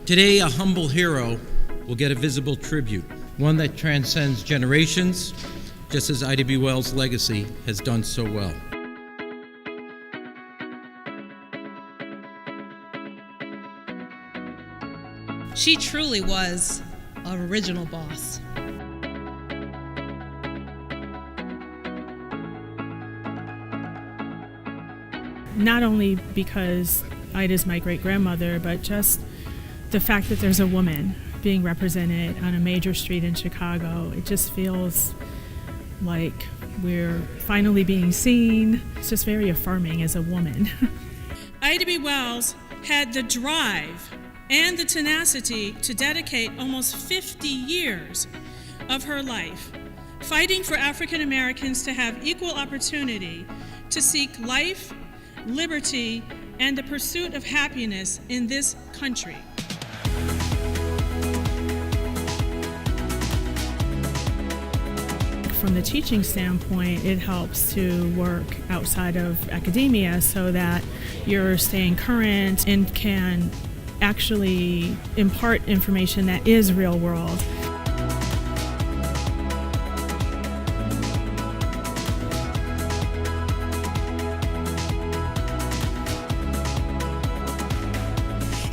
Today, a humble hero will get a visible tribute, one that transcends generations, just as Ida B. Wells' legacy has done so well. She truly was an original boss. Not only because Ida's my great-grandmother, but just the fact that there's a woman being represented on a major street in Chicago. It just feels like we're finally being seen. It's just very affirming as a woman. Ida B. Wells had the drive and the tenacity to dedicate almost 50 years of her life fighting for African Americans to have equal opportunity to seek life, liberty, and the pursuit of happiness in this country. From the teaching standpoint, it helps to work outside of academia so that you're staying current and can actually impart information that is real world.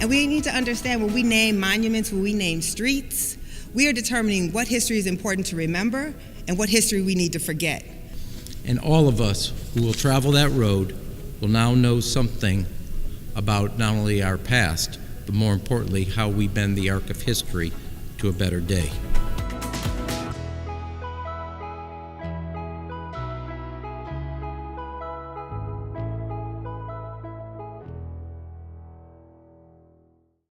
And we need to understand when we name monuments, when we name streets, we are determining what history is important to remember and what history we need to forget. And all of us who will travel that road will now know something about not only our past, but more importantly, how we bend the arc of history to a better day.